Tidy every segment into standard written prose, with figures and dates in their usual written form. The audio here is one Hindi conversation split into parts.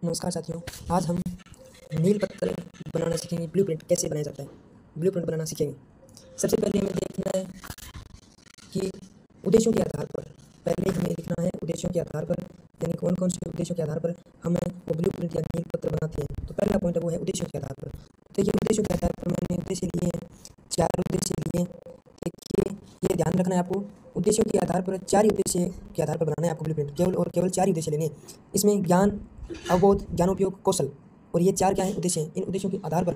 नमस्कार साथियों, आज हम नील पत्थर बनाना सीखेंगे। ब्लूप्रिंट कैसे बनाया जाता है, ब्लूप्रिंट बनाना सीखेंगे। सबसे पहले हमें देखना है कि उद्देश्यों के आधार पर पहले हमें लिखना है उद्देश्यों के आधार पर, यानी कौन कौन से उद्देश्यों के आधार पर हमें वो ब्लूप्रिंट या नील पत्र बनाते हैं। तो पहला पॉइंट है वो है उद्देश्यों के आधार पर। देखिए उद्देश्यों के आधार पर मैंने उद्देश्य लिए हैं, 4 उद्देश्य लिए हैं। देखिए ये ध्यान रखना है आपको, उद्देश्यों के आधार पर 4 ही उद्देश्य के आधार पर बनाना है आपको ब्लूप्रिंट, केवल और केवल 4 ही उद्देश्य लेने हैं। इसमें ज्ञान, अवबोध, ज्ञानोपयोग, कौशल, और ये 4 क्या हैं उद्देश्य हैं। इन उद्देश्यों के आधार पर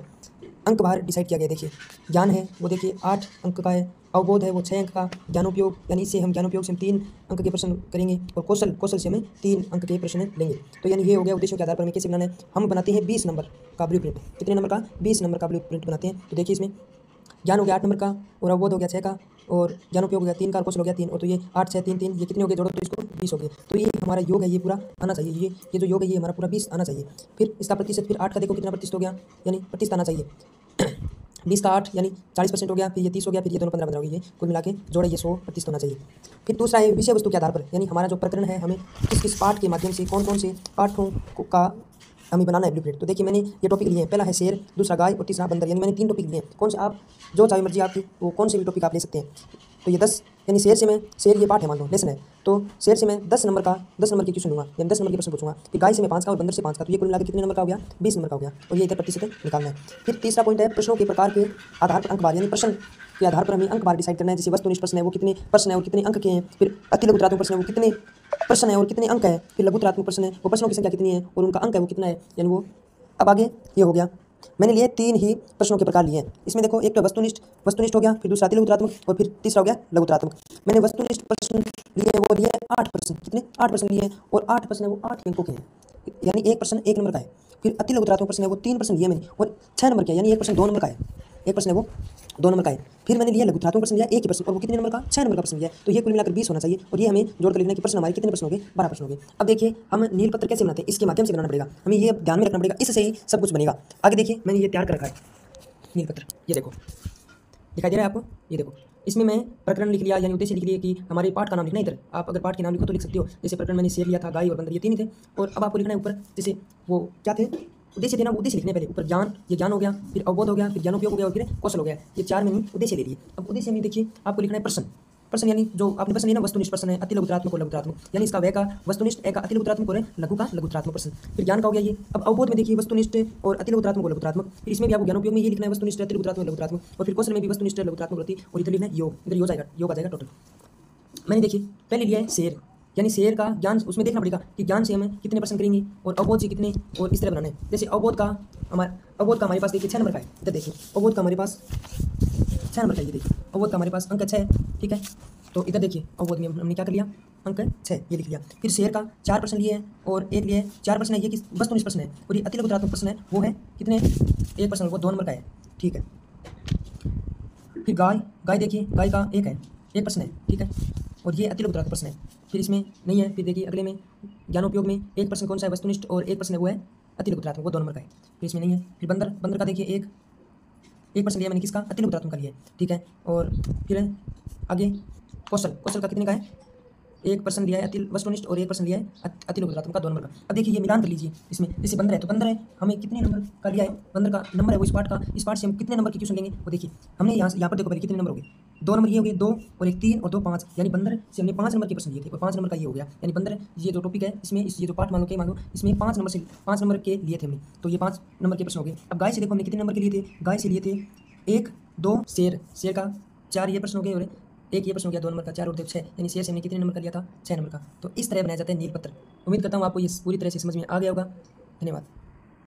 अंक बाहर डिसाइड किया गया। देखिए ज्ञान है वो देखिए 8 अंक का है, अवबोध है वो 6 अंक का, ज्ञानोपयोग यानी इससे हम ज्ञानोपयोग से हम 3 अंक के प्रश्न करेंगे, और कौशल से हमें 3 अंक के प्रश्न लेंगे। तो यानी ये हो गया उद्देश्यों के आधार पर हमें कैसे बनाना है। हम बनाते हैं 20 नंबर का ब्लूप्रिंट। कितने नंबर का? 20 नंबर का ब्लूप्रिंट बनाते हैं। तो देखिए इसमें ज्ञान हो गया 8 नंबर का, और अवबोध हो गया 6 का, और ज्ञानोपयोग हो गया 3 का, और कौशल हो गया 3। और तो ये 8 6 3 3 ये कितने हो गए जोड़ो तो इसको 20 हो गए। तो ये हमारा योग है, ये पूरा आना चाहिए। ये जो योग है ये हमारा पूरा 20 आना चाहिए। फिर इसका प्रतिशत, फिर 8 का देखो कितना प्रतिशत हो गया, यानी प्रतिशत आना चाहिए 20 का 8 यानी 40% हो गया, फिर ये 30 हो गया, फिर ये दोनों 15 हो गई। ये कुल मिला के जोड़े ये 100% होना चाहिए। फिर दूसरा है विषय वस्तु के आधार पर, यानी हमारा जो प्रकरण है हमें किस किस पाठ के माध्यम से कौन कौन से पाठों का हमें बनाना है ब्लूप्रिंट। तो देखिए मैंने ये टॉपिक लिए हैं, पहला है शेर, दूसरा गाय, और तीसरा बंदर। यानी मैंने 3 टॉपिक लिए हैं। कौन से आप जो चाहे मर्जी आपकी वो कौन से भी टॉपिक आप ले सकते हैं। तो ये 10 यानी शेर ये पाठ है, मान लो लेसन है, तो शेर से मैं 10 नंबर के क्वेश्चन लूँगा, यानी 10 नंबर के प्रश्न पूछूंगा। फिर गाय से मैं 5 का और बंदर से 5 का, तो ये कुल मिला के कितने नंबर का हो गया? 20 नंबर का हो गया। और ये इधर प्रतिशत निकालना है। फिर तीसरा पॉइंट है प्रश्नों के प्रकार के आधार पर अंक बार, यानी प्रश्न के आधार पर हमें अंक बार डिसाइड करना है। जैसे वस्तुनिष्ठ प्रश्न है वो कितने प्रश्न है और कितने अंक के हैं। फिर अति लघुत्रात्मक प्रश्न है वो कितने प्रश्न है और कितने अंक है। फिर लघुत्रात्मक प्रश्न है वो प्रश्नों की संख्या कितनी है और उनका अंक है वो कितना है, यानी वो। अब आगे ये हो गया, मैंने लिए 3 ही प्रश्नों के प्रकार लिए हैं। इसमें देखो एक तो वस्तुनिष्ठ हो गया, फिर दूसरा अति लघुत्रात्मक, और फिर तीसरा हो गया लघुत्रात्मक। मैंने वस्तुनिष्ठ प्रश्न लिए वो लिए 8 प्रश्न। कितने? 8 प्रश्न लिए हैं, और 8 प्रश्न है वो 8 अंकों के हैं, यानी एक प्रश्न 1 नंबर का है। फिर अति लघुत्रात्मक प्रश्न है वो 3 प्रश्न लिए मैंने, और 6 नंबर के, यानी एक प्रश्न 2 नंबर का है। एक प्रश्न है वो 2 नंबर का है। फिर मैंने लिया लघुत्रात्मक प्रश्न लिया 1 ही प्रश्न, और वो कितने नंबर का? 6 नंबर का प्रश्न लिया। तो ये कुल मिलाकर 20 होना चाहिए। और ये हमें जोड़कर लिखना है कि प्रश्न हमारे कितने प्रश्न हो गए? 12 प्रश्न हो गए। अब देखिए हम नील पत्र कैसे बनाते हैं, इसके माध्यम से बनाना पड़ेगा, हमें ये ध्यान में रखना पड़ेगा, इससे ही सब कुछ बनेगा। आगे देखिए मैंने ये तैयार कर रखा है नील पत्र, ये देखो दिखाई दे रहा है आपको, ये देखो। इसमें मैं प्रकरण लिख लिया, यानी उद्देश्य लिख लिया कि हमारे पाठ का नाम लिखना है। इधर आप अगर पाठ के नाम लिखो तो लिख सकते हो। जैसे प्रकरण मैंने शेर लिया था, गाय और बंदर, ये 3 ही थे। और अब आपको लिखना है ऊपर, जैसे वो क्या थे उद्देश्य थे ना, उद्देश्य लिखने पहले ऊपर ज्ञान, ये ज्ञान हो गया, फिर अवबोध हो गया, फिर ज्ञानोपयोग हो गया, और फिर कौशल हो गया। ये 4 मैंने उद्देश्य ले लिए। अब उद्देश्य में देखिए आपको लिखना है प्रश्न यानी जो आपने प्रश्न लिया ना, वस्तुनिष्ठ प्रश्न है, अति लघुत्रात्मक और लघुत्रात्मक, यानी इसका व का वस्तुनिष्ठ, ए का अति लघुत्रात्मक और लघु का लघुत्रात्मक प्रश्न। फिर ज्ञान का हो गया ये। अब अवबोध में देखिए वस्तुनिष्ठ और अति लघुत्रात्मक और लघुत्रात्मक। फिर इसमें भी आपको ज्ञानोपयोग में ये लिखना है वस्तुनिष्ठ, अति लघुत्रात्मक, लघुत्रात्मक, और फिर कौशल में भी वस्तुनिष्ठ, लघुत्रात्मक होती, और इधर लिखना है योग, इधर योग आ जाएगा टोटल। मैंने देखिए पहले लिया है शेर, यानी शेर का ज्ञान, उसमें देखना पड़ेगा कि ज्ञान से हमें कितने प्रश्न करेंगे और अवबोध से कितने, और इस तरह बनाना है। जैसे अवबोध का हमारे पास देखिए 6 नंबर का है। इधर देखिए अवबोध का हमारे पास 6 नंबर का, ये देखिए अवबोध का हमारे पास अंक 6 है, ठीक है। तो इधर देखिए अवबोध में हमने क्या कर लिया, अंक 6 ये लिख लिया। फिर शेर का 4 प्रश्न लिए हैं, और एक लिए 4 प्रश्न है, ये किस वस्तुनिष्ठ प्रश्न है, और ये अति लघुत्रात्मक प्रश्न है वो है कितने, 1 प्रश्न, वो 2 नंबर का है, ठीक है। फिर गाय देखिए, गाय का 1 है, 1 प्रश्न है, ठीक है, और ये अति लघुत्रात्मक प्रश्न है। फिर इसमें नहीं है। फिर देखिए अगले में ज्ञानोपयोग में 1 प्रश्न कौन सा है, वस्तुनिष्ठ, और 1 प्रश्न है वो है अति लघुत्रात्मक, वो 2 नंबर का है। फिर इसमें नहीं है। फिर बंदर का देखिए एक प्रश्न लिया मैंने, किसका? अति लघुत्रात्मक का लिया, ठीक है। और फिर आगे कौशल का कितने का है? 1 प्रश्न लिया है अति वस्तुनिष्ठ, और 1 प्रश्न लिया है अति लघुत्रात्मक का 2 नंबर का। अब देखिए ये मिलान कर लीजिए इसमें, जैसे बंदर है तो बंदर है हमें कितने नंबर का लिया है, बंदर का नंबर है वो इस पार्ट का, इस पार्ट से हम कितने नंबर के क्वेश्चन लेंगे वो देखिए। हमने यहाँ पर देखो पहले कितने नंबर हो गए, 2 नंबर ये हो गए, 2 और 1 3 और 2 5, यानी बंदर से हमने 5 नंबर के प्रश्न लिए थे, और 5 नंबर का ये हो गया। यानी बंदर ये जो टॉपिक है इसमें, ये जो पार्ट मान लो इसमें 5 नंबर के लिए थे हमने, तो ये 5 नंबर के प्रश्न हो गए। अब गाय से देखो हमने कितने नंबर के लिए थे, गाय से लिए थे 1 2 शेर का 4 ये प्रश्न हो गए, और 1 ये प्रश्न हो गया 2 नंबर का, 4 और 2 6, यानी शेर से हमने कितने नंबर का लिया था? 6 नंबर का। तो इस तरह बनाया जाता है नील पत्र। उम्मीद करता हूँ आपको ये पूरी तरह से समझ में आ गया होगा। धन्यवाद।